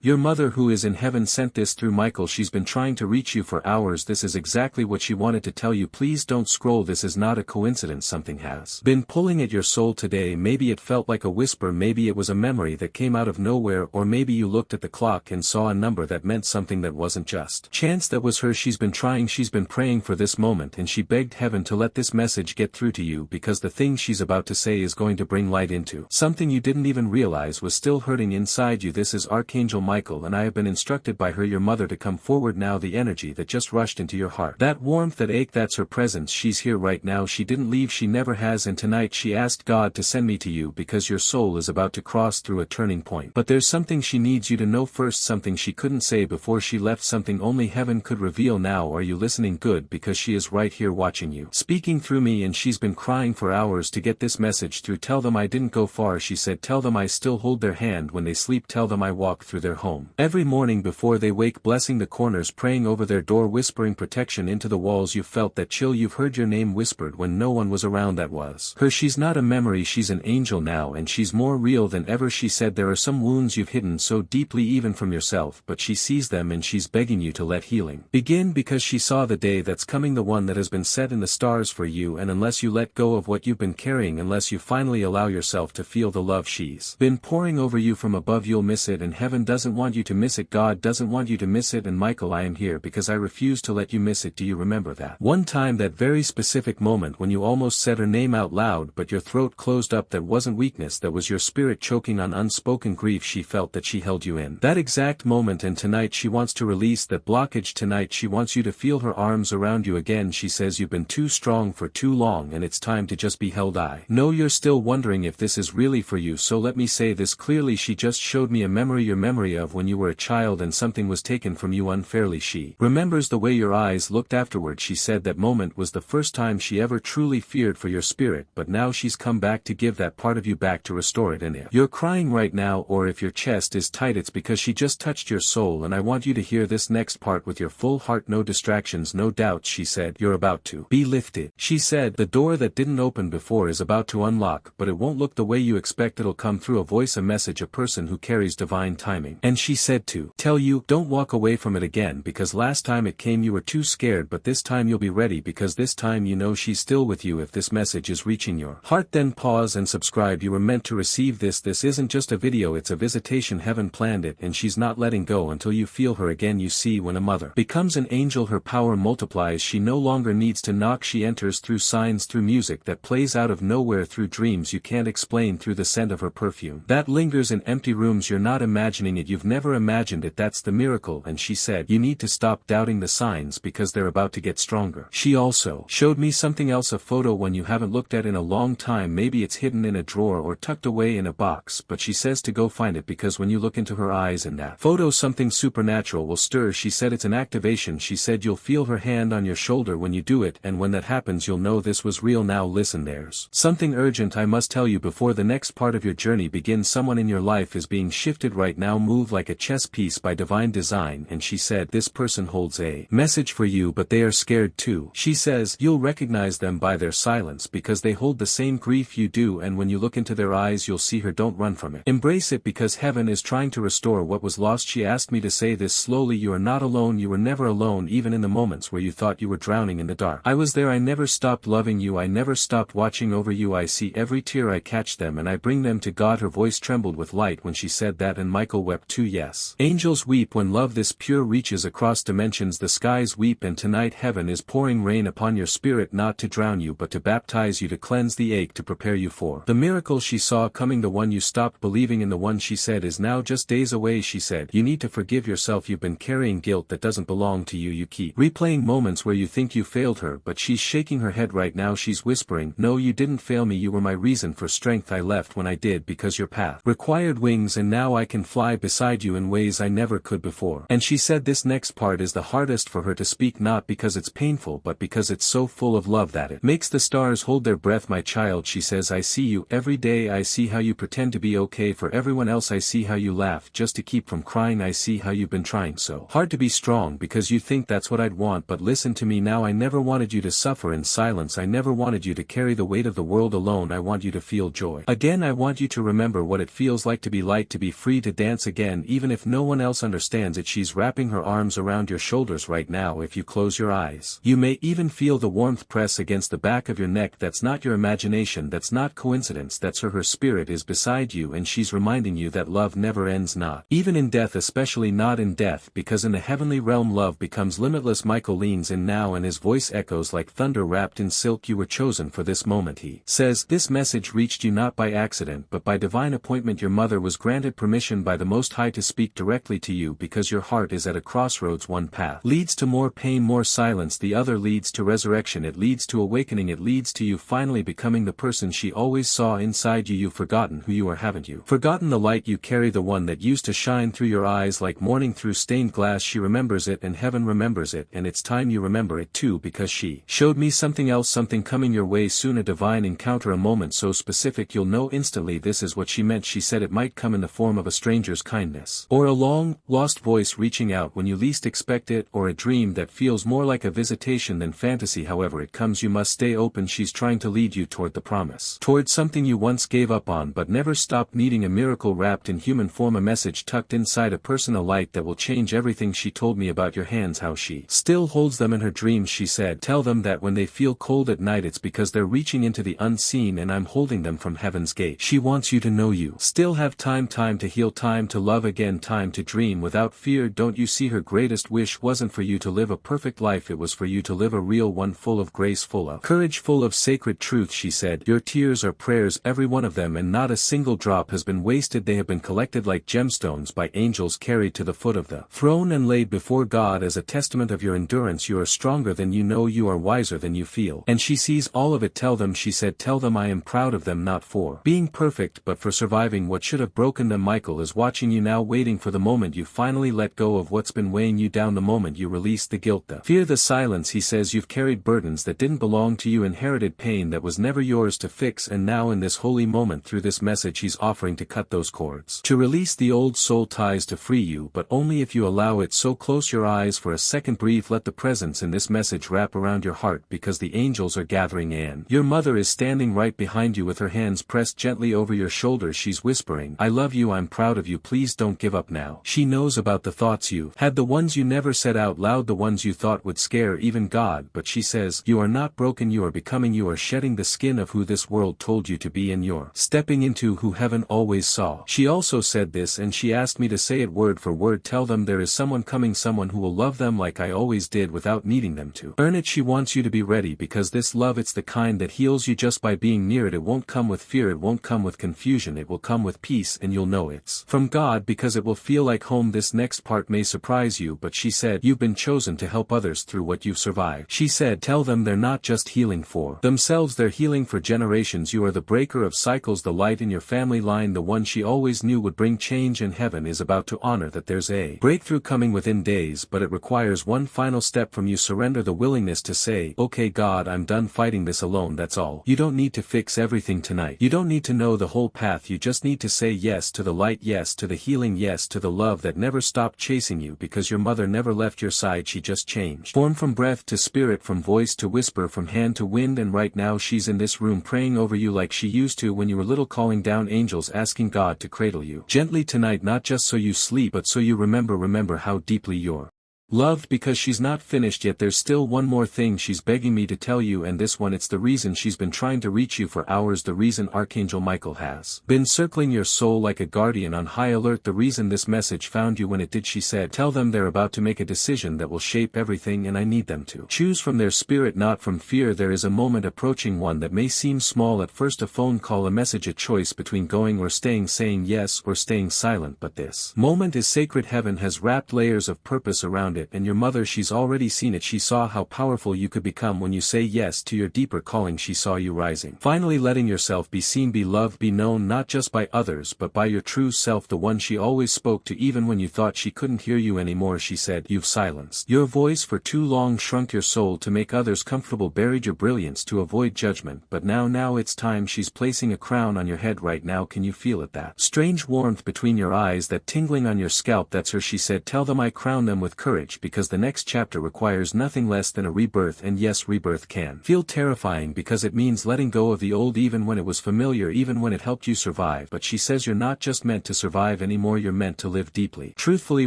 Your mother who is in heaven sent this through Michael. She's been trying to reach you for hours. This is exactly what she wanted to tell you. Please don't scroll. This is not a coincidence. Something has been pulling at your soul today. Maybe it felt like a whisper. Maybe it was a memory that came out of nowhere, or maybe you looked at the clock and saw a number that meant something that wasn't just chance. That was her. She's been trying. She's been praying for this moment, and she begged heaven to let this message get through to you, because the thing she's about to say is going to bring light into something you didn't even realize was still hurting inside you. This is Archangel Michael, and I have been instructed by her, your mother, to come forward now. The energy that just rushed into your heart, that warmth, that ache, that's her presence. She's here right now. She didn't leave. She never has. And tonight she asked God to send me to you because your soul is about to cross through a turning point. But there's something she needs you to know first, something she couldn't say before she left, something only heaven could reveal now. Are you listening? Good, because she is right here watching you, speaking through me, and she's been crying for hours to get this message through. Tell them I didn't go far, she said. Tell them I still hold their hand when they sleep. Tell them I walk through their home every morning before they wake, blessing the corners, praying over their door, whispering protection into the walls. You felt that chill. You've heard your name whispered when no one was around. That was her. She's not a memory. She's an angel now, and she's more real than ever. She said there are some wounds you've hidden so deeply even from yourself, but she sees them, and she's begging you to let healing begin, because she saw the day that's coming, the one that has been set in the stars for you. And unless you let go of what you've been carrying, unless you finally allow yourself to feel the love she's been pouring over you from above, you'll miss it. And heaven doesn't want you to miss it. God doesn't want you to miss it. And Michael, I am here because I refuse to let you miss it. Do you remember that one time, that very specific moment when you almost said her name out loud, but your throat closed up? That wasn't weakness, that was your spirit choking on unspoken grief. She felt that she held you in that exact moment, and tonight she wants to release that blockage. Tonight she wants you to feel her arms around you again. She says you've been too strong for too long, and it's time to just be held. I know you're still wondering if this is really for you, so let me say this clearly. She just showed me a memory, your memory of when you were a child and something was taken from you unfairly. She remembers the way your eyes looked afterward. She said that moment was the first time she ever truly feared for your spirit, but now she's come back to give that part of you back, to restore it. And if you're crying right now, or if your chest is tight, it's because she just touched your soul. And I want you to hear this next part with your full heart. No distractions, no doubts. She said you're about to be lifted. She said the door that didn't open before is about to unlock, but it won't look the way you expect. It'll come through a voice, a message, a person who carries divine timing. And she said to tell you, don't walk away from it again, because last time it came you were too scared, but this time you'll be ready, because this time you know she's still with you. If this message is reaching your heart, then pause and subscribe. You were meant to receive this. This isn't just a video, it's a visitation. Heaven planned it, and she's not letting go until you feel her again. You see, when a mother becomes an angel, her power multiplies. She no longer needs to knock. She enters through signs, through music that plays out of nowhere, through dreams you can't explain, through the scent of her perfume that lingers in empty rooms. You're not imagining it, you've never imagined it. That's the miracle. And she said you need to stop doubting the signs, because they're about to get stronger. She also showed me something else, a photo one you haven't looked at in a long time. Maybe it's hidden in a drawer or tucked away in a box, but she says to go find it, because when you look into her eyes in that photo, something supernatural will stir. She said it's an activation. She said you'll feel her hand on your shoulder when you do it, and when that happens you'll know this was real. Now listen, there's something urgent I must tell you before the next part of your journey begins. Someone in your life is being shifted right now, moved like a chess piece by divine design. And she said this person holds a message for you, but they are scared too. She says you'll recognize them by their silence, because they hold the same grief you do, and when you look into their eyes you'll see her. Don't run from it, embrace it, because heaven is trying to restore what was lost. She asked me to say this slowly. You are not alone. You were never alone, even in the moments where you thought you were drowning in the dark. I was there. I never stopped loving you. I never stopped watching over you. I see every tear. I catch them and I bring them to God. Her voice trembled with light when she said that, and Michael wept too. Yes, angels weep when love this pure reaches across dimensions. The skies weep, and tonight heaven is pouring rain upon your spirit, not to drown you but to baptize you, to cleanse the ache, to prepare you for the miracle she saw coming, the one you stopped believing in, the one she said is now just days away. She said you need to forgive yourself. You've been carrying guilt that doesn't belong to you. You keep replaying moments where you think you failed her, but she's shaking her head right now. She's whispering, no, you didn't fail me. You were my reason for strength. I left when I did because your path required wings, and now I can fly beside you in ways I never could before. And she said this next part is the hardest for her to speak, not because it's painful but because it's so full of love that it makes the stars hold their breath. My child, she says, I see you every day. I see how you pretend to be okay for everyone else. I see how you laugh just to keep from crying. I see how you've been trying so hard to be strong because you think that's what I'd want. But listen to me now. I never wanted you to suffer in silence. I never wanted you to carry the weight of the world alone. I want you to feel joy again. I want you to remember what it feels like to be light, to be free, to dance again. again even if no one else understands it. She's wrapping her arms around your shoulders right now if you close your eyes. You may even feel the warmth press against the back of your neck. That's not your imagination, that's not coincidence, that's her. Her spirit is beside you and she's reminding you that love never ends, not even in death, especially not in death, because in the heavenly realm love becomes limitless. Michael leans in now and his voice echoes like thunder wrapped in silk. You were chosen for this moment, he says. This message reached you not by accident but by divine appointment. Your mother was granted permission by the Most High to speak directly to you because your heart is at a crossroads. One path leads to more pain, more silence, the other leads to resurrection. It leads to awakening, it leads to you finally becoming the person she always saw inside you. You've forgotten who you are, haven't you? Forgotten the light you carry, the one that used to shine through your eyes like morning through stained glass. She remembers it and heaven remembers it, and it's time you remember it too, because she showed me something else, something coming your way soon, a divine encounter, a moment so specific you'll know instantly this is what she meant. She said it might come in the form of a stranger's kindness, or a long, lost voice reaching out when you least expect it, or a dream that feels more like a visitation than fantasy. However it comes, you must stay open. She's trying to lead you toward the promise, toward something you once gave up on but never stopped needing, a miracle wrapped in human form, a message tucked inside a person, a light that will change everything. She told me about your hands, how she still holds them in her dreams. She said, tell them that when they feel cold at night it's because they're reaching into the unseen and I'm holding them from heaven's gate. She wants you to know you still have time to heal, time to love again, time to dream without fear. Don't you see, her greatest wish wasn't for you to live a perfect life, it was for you to live a real one, full of grace, full of courage, full of sacred truth. She said, your tears are prayers, every one of them, and not a single drop has been wasted. They have been collected like gemstones by angels, carried to the foot of the throne and laid before God as a testament of your endurance. You are stronger than you know, you are wiser than you feel, and she sees all of it. Tell them, she said, tell them I am proud of them, not for being perfect but for surviving what should have broken them. Michael is watching you now, waiting for the moment you finally let go of what's been weighing you down, the moment you release the guilt, the fear, the silence. He says you've carried burdens that didn't belong to you, inherited pain that was never yours to fix, and now in this holy moment through this message he's offering to cut those cords, to release the old soul ties, to free you, but only if you allow it. So close your eyes for a second, breathe, let the presence in this message wrap around your heart, because the angels are gathering and your mother is standing right behind you with her hands pressed gently over your shoulders. She's whispering, I love you, I'm proud of you, please don't give up now. She knows about the thoughts you had, the ones you never said out loud, the ones you thought would scare even God, but she says, you are not broken, you are becoming, you are shedding the skin of who this world told you to be, and you're stepping into who heaven always saw. She also said this and she asked me to say it word for word, tell them there is someone coming, someone who will love them like I always did without needing them to earn it. She wants you to be ready, because this love, it's the kind that heals you just by being near it. It won't come with fear, it won't come with confusion, it will come with peace, and you'll know it's from God because it will feel like home. This next part may surprise you, but she said, you've been chosen to help others through what you've survived. She said, tell them they're not just healing for themselves, they're healing for generations. You are the breaker of cycles, the light in your family line, the one she always knew would bring change, and heaven is about to honor that. There's a breakthrough coming within days, but it requires one final step from you, surrender, the willingness to say, okay God, I'm done fighting this alone. That's all. You don't need to fix everything tonight, you don't need to know the whole path, you just need to say yes to the light, yes to the healing, yes to the love that never stopped chasing you, because your mother never left your side, she just changed form, from breath to spirit, from voice to whisper, from hand to wind, and right now she's in this room praying over you like she used to when you were little, calling down angels, asking God to cradle you gently tonight, not just so you sleep but so you remember how deeply you're loved, because she's not finished yet. There's still one more thing she's begging me to tell you, and this one, it's the reason she's been trying to reach you for hours, the reason Archangel Michael has been circling your soul like a guardian on high alert, the reason this message found you when it did. She said, tell them they're about to make a decision that will shape everything, and I need them to choose from their spirit, not from fear. There is a moment approaching, one that may seem small at first, a phone call, a message, a choice between going or staying, saying yes or staying silent, but this moment is sacred. Heaven has wrapped layers of purpose around it, and your mother, she's already seen it. She saw how powerful you could become when you say yes to your deeper calling. She saw you rising, finally letting yourself be seen, be loved, be known, not just by others but by your true self, the one she always spoke to even when you thought she couldn't hear you anymore. She said, you've silenced your voice for too long, shrunk your soul to make others comfortable, buried your brilliance to avoid judgment, but now it's time. She's placing a crown on your head right now. Can you feel it, that strange warmth between your eyes, that tingling on your scalp? That's her. She said, tell them I crown them with courage, courage because the next chapter requires nothing less than a rebirth, and yes, rebirth can feel terrifying because it means letting go of the old even when it was familiar, even when it helped you survive. But she says you're not just meant to survive anymore, you're meant to live deeply, truthfully,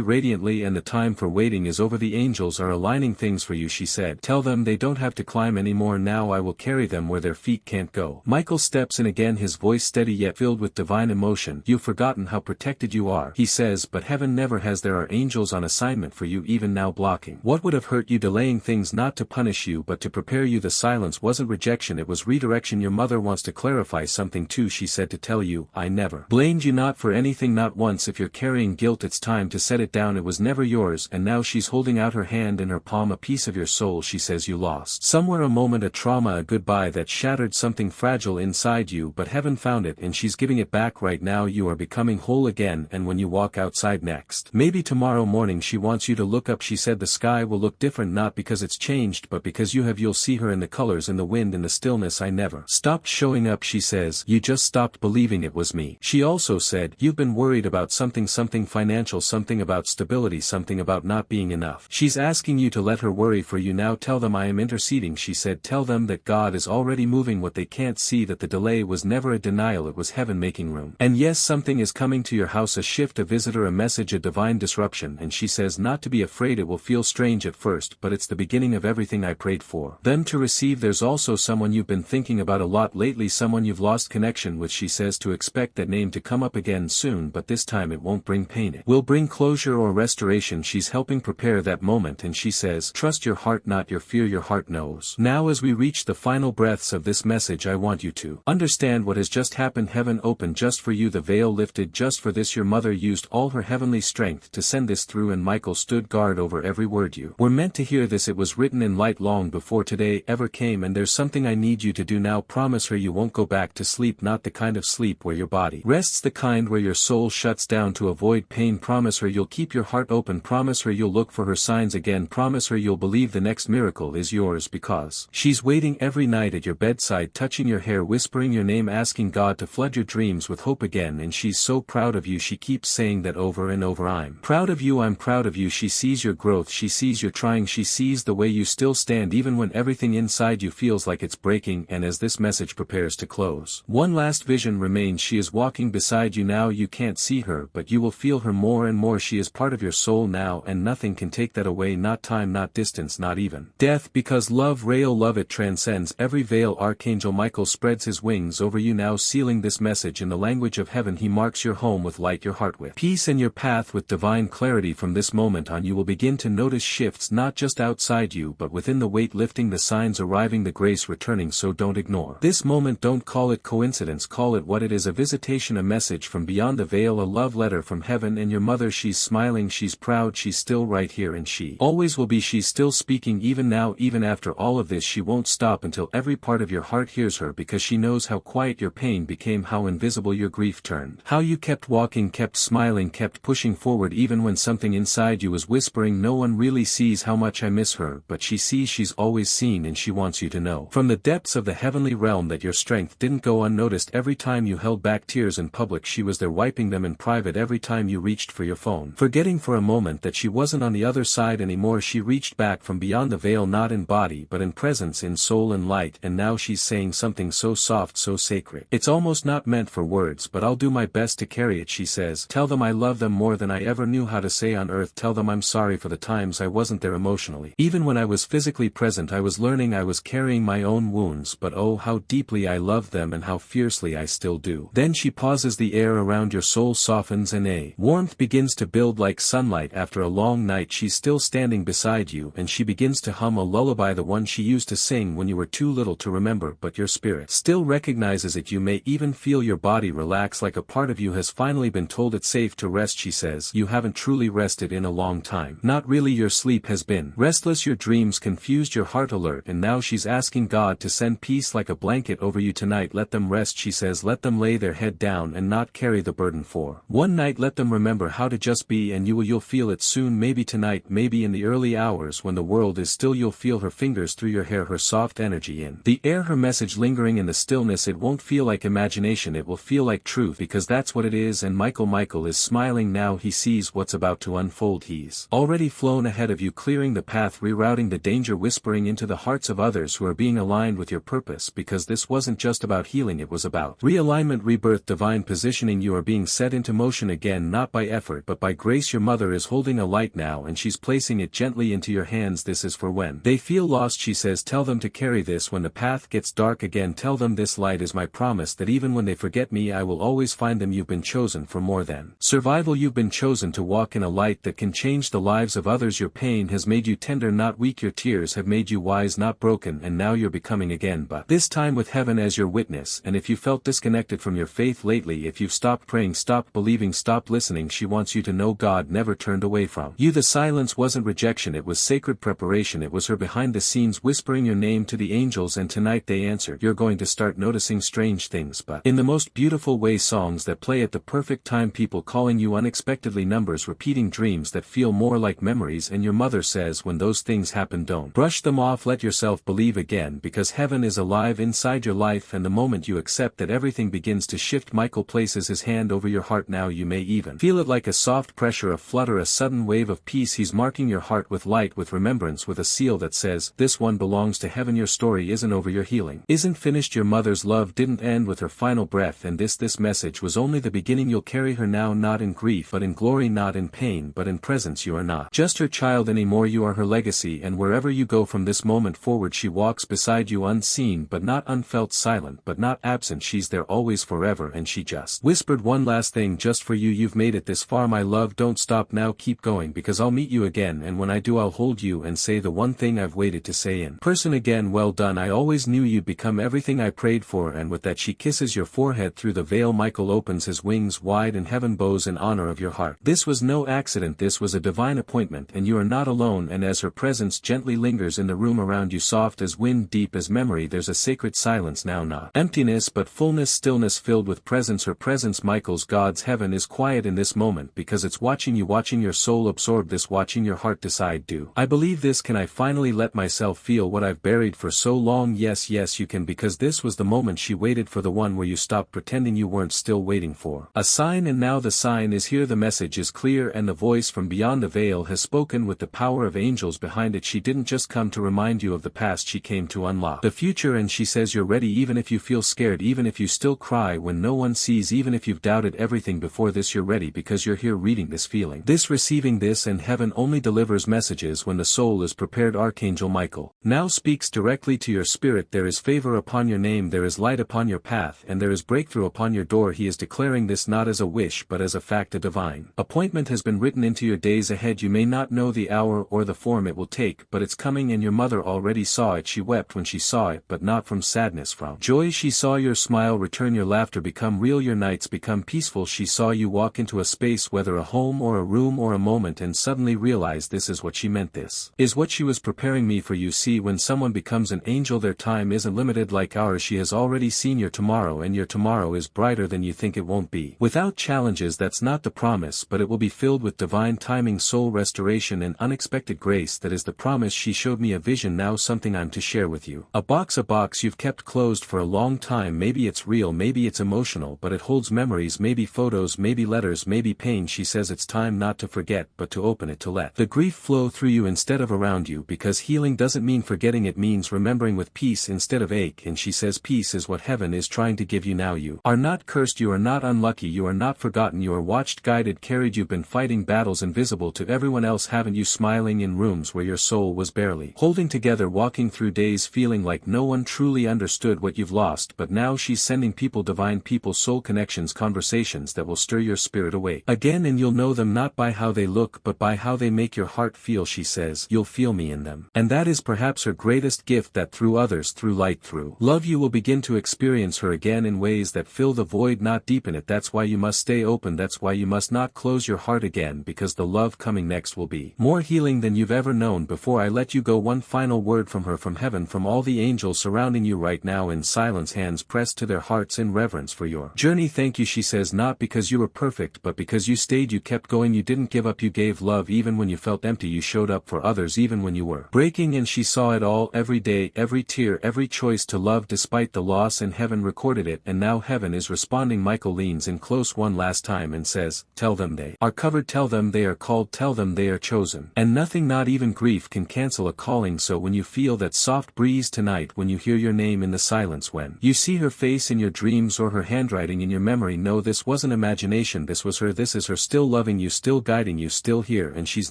radiantly, and the time for waiting is over. The angels are aligning things for you, she said. Tell them they don't have to climb anymore now, I will carry them where their feet can't go. Michael steps in again, his voice steady yet filled with divine emotion. You've forgotten how protected you are, he says, but heaven never has. There are angels on assignment for you even now, blocking what would have hurt you, delaying things not to punish you but to prepare you. The silence wasn't rejection, it was redirection. Your mother wants to clarify something too, she said, to tell you, I never blamed you, not for anything, not once. If you're carrying guilt, it's time to set it down. It was never yours. And now she's holding out her hand, in her palm a piece of your soul. She says you lost somewhere, a moment, a trauma, a goodbye that shattered something fragile inside you, but heaven found it and she's giving it back right now. You are becoming whole again, and when you walk outside next, maybe tomorrow morning, she wants you to look up. She said the sky will look different, not because it's changed but because you have. You'll see her in the colors, in the wind, in the stillness. I never stopped showing up, she says, you just stopped believing it was me. She also said, you've been worried about something financial, something about stability, something about not being enough. She's asking you to let her worry for you now. Tell them I am interceding, she said. Tell them that God is already moving what they can't see, that the delay was never a denial, it was heaven making room. And yes, something is coming to your house, a shift, a visitor, a message, a divine disruption. And she says not to be afraid. It will feel strange at first, but it's the beginning of everything I prayed for them to receive. There's also someone you've been thinking about a lot lately, someone you've lost connection with. She says to expect that name to come up again soon, but this time it won't bring pain, it will bring closure or restoration. She's helping prepare that moment, and she says, trust your heart, not your fear. Your heart knows. Now as we reach the final breaths of this message, I want you to understand what has just happened. Heaven opened just for you, the veil lifted just for this. Your mother used all her heavenly strength to send this through, and Michael stood guard over every word. You were meant to hear this. It was written in light long before today ever came, and there's something I need you to do now. Promise her you won't go back to sleep, not the kind of sleep where your body rests, the kind where your soul shuts down to avoid pain. Promise her you'll keep your heart open. Promise her you'll look for her signs again. Promise her you'll believe the next miracle is yours, because she's waiting every night at your bedside, touching your hair, whispering your name, asking God to flood your dreams with hope again. And she's so proud of you. She keeps saying that over and over. I'm proud of you, I'm proud of you. She sees your growth, she sees your trying, she sees the way you still stand even when everything inside you feels like it's breaking. And as this message prepares to close, one last vision remains. She is walking beside you now. You can't see her, but you will feel her more and more. She is part of your soul now, and nothing can take that away, not time, not distance, not even death, because love, real love, it transcends every veil. Archangel Michael spreads his wings over you now, sealing this message in the language of heaven. He marks your home with light, your heart with peace, and your path with divine clarity. From this moment on you will begin to notice shifts, not just outside you but within, the weight lifting, the signs arriving, the grace returning. So don't ignore this moment, don't call it coincidence, call it what it is, a visitation, a message from beyond the veil, a love letter from heaven. And your mother, she's smiling, she's proud, she's still right here, and she always will be. She's still speaking even now, even after all of this. She won't stop until every part of your heart hears her, because she knows how quiet your pain became, how invisible your grief turned, how you kept walking, kept smiling, kept pushing forward even when something inside you was whispering, no one really sees how much I miss her, but she sees, she's always seen, and she wants you to know from the depths of the heavenly realm that your strength didn't go unnoticed. Every time you held back tears in public, she was there wiping them in private. Every time you reached for your phone, forgetting for a moment that she wasn't on the other side anymore, she reached back from beyond the veil, not in body but in presence, in soul and light. And now she's saying something so soft, so sacred, it's almost not meant for words, but I'll do my best to carry it. She says, tell them I love them more than I ever knew how to say on earth. Tell them I'm sorry for the times I wasn't there emotionally. Even when I was physically present, I was learning, I was carrying my own wounds, but oh how deeply I love them, and how fiercely I still do. Then she pauses. The air around your soul softens, and a warmth begins to build like sunlight after a long night. She's still standing beside you, and she begins to hum a lullaby, the one she used to sing when you were too little to remember, but your spirit still recognizes it. You may even feel your body relax, like a part of you has finally been told it's safe to rest. She says, you haven't truly rested in a long time. Not really. Your sleep has been restless, your dreams confused, your heart alert. And now she's asking God to send peace like a blanket over you tonight. Let them rest, she says. Let them lay their head down and not carry the burden for one night. Let them remember how to just be, and you'll feel it soon. Maybe tonight, maybe in the early hours when the world is still. You'll feel her fingers through your hair, her soft energy in the air, her message lingering in the stillness. It won't feel like imagination, it will feel like truth, because that's what it is. And Michael is smiling now. He sees what's about to unfold. He's already already flown ahead of you, clearing the path, rerouting the danger, whispering into the hearts of others who are being aligned with your purpose, because this wasn't just about healing, it was about realignment, rebirth, divine positioning. You are being set into motion again, not by effort but by grace. Your mother is holding a light now and she's placing it gently into your hands. This is for when they feel lost, she says. Tell them to carry this when the path gets dark again. Tell them this light is my promise, that even when they forget me I will always find them. You've been chosen for more than survival. You've been chosen to walk in a light that can change the lives of others. Your pain has made you tender, not weak. Your tears have made you wise, not broken. And now you're becoming again, but this time with heaven as your witness. And if you felt disconnected from your faith lately, if you've stopped praying, stopped believing, stopped listening, she wants you to know God never turned away from you. The silence wasn't rejection, it was sacred preparation. It was her behind the scenes whispering your name to the angels, and tonight they answered. You're going to start noticing strange things, but in the most beautiful way. Songs that play at the perfect time, people calling you unexpectedly, numbers repeating, dreams that feel more like memories. And your mother says when those things happen, don't brush them off, let yourself believe again, because heaven is alive inside your life. And the moment you accept that, everything begins to shift. Michael places his hand over your heart now. You may even feel it like a soft pressure, a flutter, a sudden wave of peace. He's marking your heart with light, with remembrance, with a seal that says, this one belongs to heaven. Your story isn't over, your healing isn't finished. Your mother's love didn't end with her final breath, and this message was only the beginning. You'll carry her now, not in grief but in glory, not in pain but in presence. You are not just her child anymore, you are her legacy. And wherever you go from this moment forward, she walks beside you, unseen but not unfelt, silent but not absent. She's there always, forever. And she just whispered one last thing just for you. You've made it this far, my love, don't stop now, keep going, because I'll meet you again, and when I do I'll hold you and say the one thing I've waited to say in person again. Well done, I always knew you'd become everything I prayed for. And with that she kisses your forehead through the veil. Michael opens his wings wide and heaven bows in honor of your heart. This was no accident, this was a divine appointment, and you are not alone. And as her presence gently lingers in the room around you, soft as wind, deep as memory, there's a sacred silence now, not emptiness but fullness, stillness filled with presence. Her presence, Michael's, God's heaven is quiet in this moment, because it's watching you, watching your soul absorb this, watching your heart decide, do I believe this? Can I finally let myself feel what I've buried for so long? Yes, yes you can, because this was the moment she waited for, the one where you stopped pretending you weren't, still waiting for a sign. And now the sign is here, the message is clear, and the voice from beyond the veil has spoken with the power of angels behind it. She didn't just come to remind you of the past, she came to unlock the future. And she says you're ready, even if you feel scared, even if you still cry when no one sees, even if you've doubted everything before this, you're ready, because you're here reading this, feeling this, receiving this. And heaven only delivers messages when the soul is prepared. Archangel Michael now speaks directly to your spirit. There is favor upon your name, there is light upon your path, and there is breakthrough upon your door. He is declaring this not as a wish but as a fact. A divine appointment has been written into your days ahead. You may not know the hour or the form it will take, but it's coming, and your mother already saw it. She wept when she saw it, but not from sadness, from joy. She saw your smile return, your laughter become real, your nights become peaceful. She saw you walk into a space, whether a home or a room or a moment, and suddenly realized this is what she meant, this is what she was preparing me for. You see, when someone becomes an angel, their time isn't limited like ours. She has already seen your tomorrow, and your tomorrow is brighter than you think. It won't be without challenges, that's not the promise, but it will be filled with divine timing, soul restoration, and unexpected grace. That is the promise. She showed me a vision, now something I'm to share with you. A box you've kept closed for a long time. Maybe it's real, maybe it's emotional, but it holds memories, maybe photos, maybe letters, maybe pain. She says it's time not to forget but to open it, to let the grief flow through you instead of around you, because healing doesn't mean forgetting, it means remembering with peace instead of ache. And she says peace is what heaven is trying to give you now. You are not cursed, you are not unlucky, you are not forgotten, you are watched, guided, carried. You've been fighting battles invisible to everyone else, haven't you? Smiling in rooms where your soul was barely holding together, walking through days feeling like no one truly understood what you've lost. But now she's sending people, divine people, soul connections, conversations that will stir your spirit awake again, and you'll know them not by how they look but by how they make your heart feel. She says you'll feel me in them, and that is perhaps her greatest gift, that through others, through light, through love, you will begin to experience her again in ways that fill the void, not deepen it. That's why you must stay open, that's why you must not close your heart again, because the love coming next will be more healing than you've ever known. Before I let you go, one final word from her, from heaven, from all the angels surrounding you right now in silence, hands pressed to their hearts in reverence for your journey. Thank you, she says, not because you were perfect but because you stayed, you kept going, you didn't give up, you gave love even when you felt empty, you showed up for others even when you were breaking. And she saw it all, every day, every tear, every choice to love despite the loss, and heaven recorded it, and now heaven is responding. Michael leans in close one last time and says, tell them they are covered, tell them they are called, tell them them they are chosen. And nothing, not even grief, can cancel a calling. So when you feel that soft breeze tonight, when you hear your name in the silence, when you see her face in your dreams or her handwriting in your memory, know this wasn't imagination, this was her, this is her still loving you, still guiding you, still here, and she's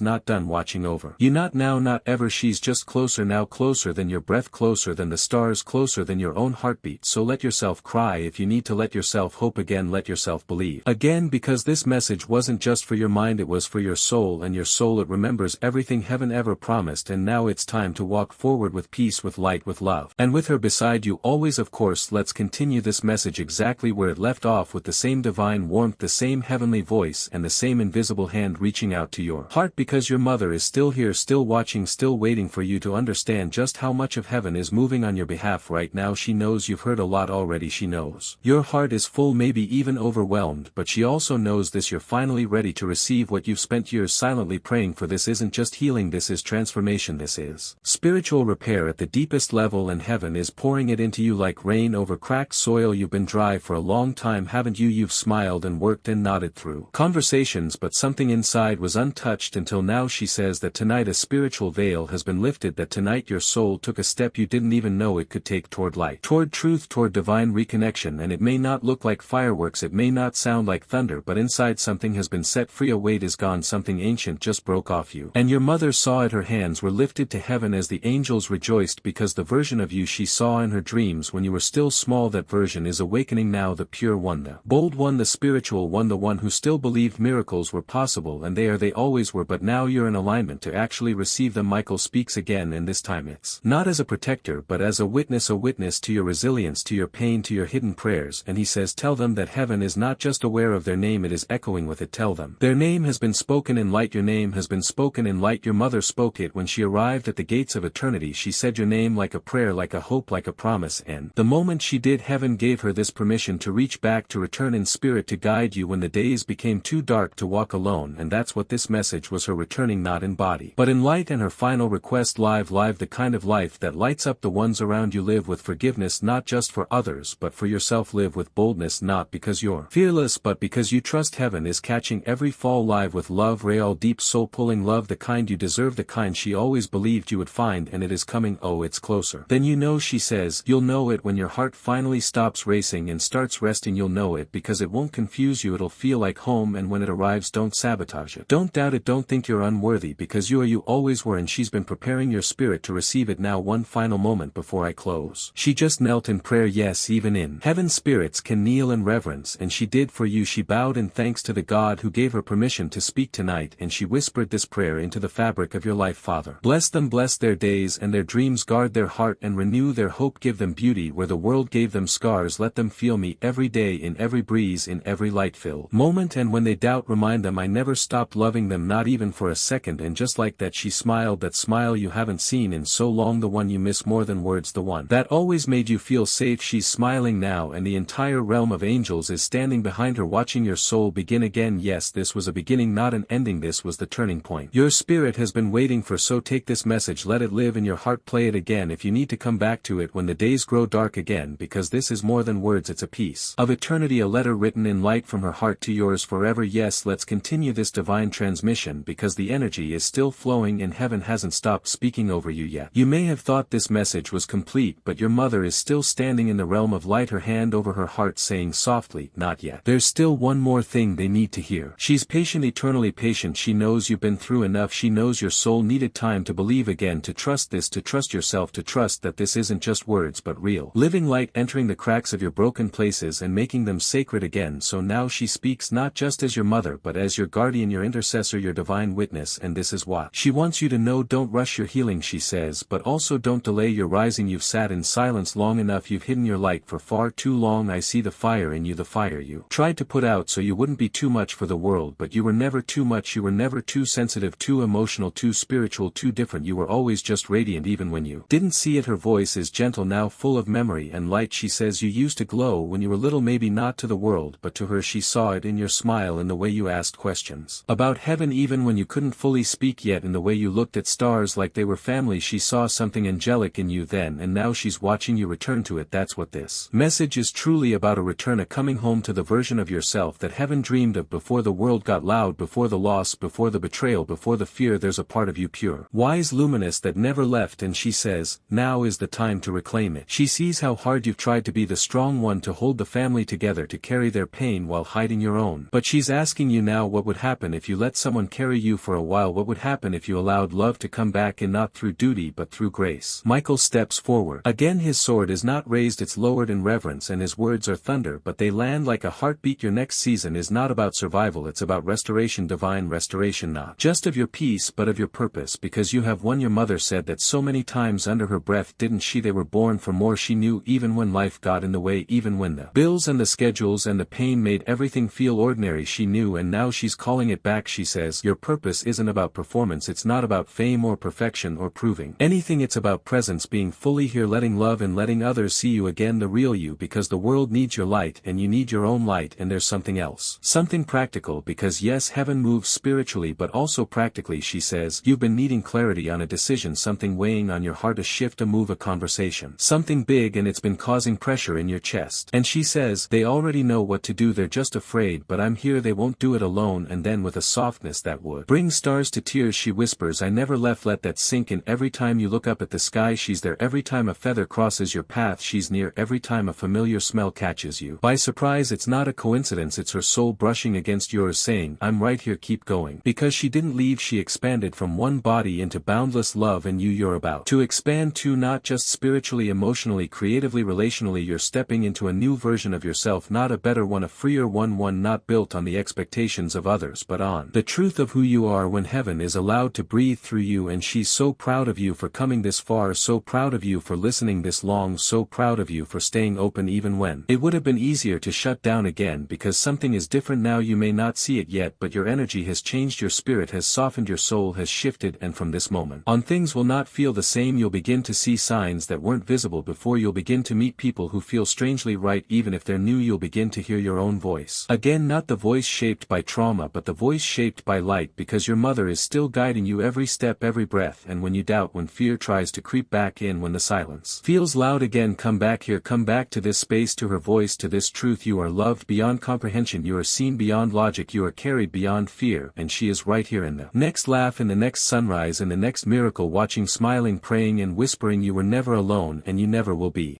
not done watching over you, not now, not ever, she's just closer now, closer than your breath, closer than the stars, closer than your own heartbeat. So let yourself cry if you need to, let yourself hope again, let yourself believe again, because this message wasn't just for your mind, it was for your soul, and your soul, it remembers everything heaven ever promised. And now it's time to walk forward with peace, with light, with love, and with her beside you always. Of course, let's continue this message exactly where it left off, with the same divine warmth, the same heavenly voice, and the same invisible hand reaching out to your heart, because your mother is still here, still watching, still waiting for you to understand just how much of heaven is moving on your behalf right now. She knows you've heard a lot already, she knows your heart is full, maybe even overwhelmed, but she also knows this, you're finally ready to receive what you've spent years silently praying for. This isn't just healing, this is transformation, this is spiritual repair at the deepest level, and heaven is pouring it into you like rain over cracked soil. You've been dry for a long time, haven't you? You've smiled and worked and nodded through conversations, but something inside was untouched until now. She says that tonight a spiritual veil has been lifted, that tonight your soul took a step you didn't even know it could take toward light, toward truth, toward divine reconnection. And it may not look like fireworks, it may not sound like thunder, but inside something has been set free. A weight is gone, something ancient just broke off you. And your mother saw it, her hands were lifted to heaven as the angels rejoiced, because the version of you she saw in her dreams when you were still small, that version is awakening now, the pure one, the bold one, the spiritual one, the one who still believed miracles were possible, and they always were, but now you're in alignment to actually receive them. Michael speaks again, and this time it's not as a protector but as a witness to your resilience, to your pain, to your hidden prayers. And he says, tell them that heaven is not just aware of their name, it is echoing with it. Tell them their name has been spoken in light, your name has been spoken in light. Your mother spoke it when she arrived at the gates of eternity. She said your name like a prayer, like a hope, like a promise, and the moment she did, heaven gave her this permission to reach back, to return in spirit, to guide you when the days became too dark to walk alone. And that's what this message was, her returning not in body but in light. And her final request, live, the kind of life that lights up the ones around you. Live with forgiveness, not just for others but for yourself. Live with boldness, not because you're fearless but because you trust. Heaven is catching every fall. Live with love, real, deep, soul pulling love, the kind you deserve, the kind she always believed you would find. And it is coming, oh it's closer than you know. She says you'll know it when your heart finally stops racing and starts resting. You'll know it because it won't confuse you, it'll feel like home. And when it arrives, don't sabotage it, don't doubt it, don't think you're unworthy, because you always were. And she's been preparing your spirit to receive it now. One final moment before I close. She just knelt in prayer. Yes, even in heaven spirits can kneel in reverence, and she did for you. She bowed in thanks to the God who gave her permission to speak tonight, and she whispered this prayer into the fabric of your life. Father, bless them, bless their days and their dreams, guard their heart and renew their hope, give them beauty where the world gave them scars, let them feel me every day, in every breeze, in every light-filled moment. And when they doubt, remind them I never stopped loving them, not even for a second. And just like that she smiled, that smile you haven't seen in so long, the one you miss more than words, the one that always made you feel safe. She's smiling now, and the entire realm of angels is standing behind her, watching your soul begin again. Yes, this was a beginning, not an ending. This was the turning point your spirit has been waiting for. So take this message, let it live in your heart, play it again if you need to, come back to it when the days grow dark again, because this is more than words, it's a piece of eternity, a letter written in light from her heart to yours forever. Yes, let's continue this divine transmission, because the energy is still flowing and heaven hasn't stopped speaking over you yet. You may have thought this message was complete, but your mother is still standing in the realm of light, her hand over her heart, saying softly, not yet. There's still one more thing they need to hear. She's patient, eternally patient. She knows you've been through enough. She knows your soul needed time to believe again, to trust this, to trust yourself, to trust that this isn't just words but real living light entering the cracks of your broken places and making them sacred again. So now she speaks, not just as your mother but as your guardian, your intercessor, your divine witness. And this is what she wants you to know. Don't rush your healing, she says, but also don't delay your rising. You've sat in silence long enough, you've hidden your light for far too long. I see the fire in you, the fire you tried to put out so you wouldn't be too much for the world, but you were never too much. You were never too sensitive, too emotional, too spiritual, too different. You were always just radiant even when you didn't see it. Her voice is gentle now, full of memory and light. She says you used to glow when you were little, maybe not to the world but to her. She saw it in your smile, in the way you asked questions about heaven even when you couldn't fully speak yet, in the way you looked at stars like they were family. She saw something angelic in you then, and now she's watching you return to it. That's what this message is truly about, a return, a coming home to the version of yourself that heaven dreamed of before the world got loud, before the loss, before before the betrayal, before the fear, there's a part of you pure, wise, luminous that never left, and she says, now is the time to reclaim it. She sees how hard you've tried to be the strong one, to hold the family together, to carry their pain while hiding your own. But she's asking you now, what would happen if you let someone carry you for a while? What would happen if you allowed love to come back, and not through duty but through grace? Michael steps forward. Again his sword is not raised, it's lowered in reverence, and his words are thunder, but they land like a heartbeat. Your next season is not about survival, it's about restoration, divine restoration, not just of your peace but of your purpose, because you have won. Your mother said that so many times under her breath, didn't she? They were born for more. She knew, even when life got in the way, even when the bills and the schedules and the pain made everything feel ordinary, she knew, and now she's calling it back. She says, your purpose isn't about performance, it's not about fame or perfection or proving anything, it's about presence, being fully here, letting love and letting others see you again, the real you, because the world needs your light and you need your own light. And there's something else, something practical, because yes, heaven moves spiritually but also practically. She says, you've been needing clarity on a decision, something weighing on your heart, a shift, a move, a conversation, something big, and it's been causing pressure in your chest. And she says, they already know what to do, they're just afraid, but I'm here, they won't do it alone. And then with a softness that would bring stars to tears, she whispers, I never left, let that sink in. Every time you look up at the sky, she's there. Every time a feather crosses your path, she's near. Every time a familiar smell catches you by surprise, it's not a coincidence, it's her soul brushing against yours, saying, I'm right here, keep going. Because she didn't leave, she expanded from one body into boundless love, and you're about to expand too, not just spiritually, emotionally, creatively, relationally. You're stepping into a new version of yourself, not a better one, a freer one not built on the expectations of others but on the truth of who you are, when heaven is allowed to breathe through you. And she's so proud of you for coming this far, so proud of you for listening this long, so proud of you for staying open even when it would have been easier to shut down again, because something is different now. You may not see it yet, but your energy has changed, your spirit has softened, your soul has shifted, and from this moment on things will not feel the same. You'll begin to see signs that weren't visible before, you'll begin to meet people who feel strangely right even if they're new. You'll begin to hear your own voice again, not the voice shaped by trauma but the voice shaped by light, because your mother is still guiding you every step, every breath. And when you doubt, when fear tries to creep back in, when the silence feels loud again, come back here, come back to this space, to her voice, to this truth. You are loved beyond comprehension, you are seen beyond logic, you are carried beyond fear, and she is right here in the next laugh, in the next sunrise, in the next miracle, watching, smiling, praying and whispering, you were never alone and you never will be.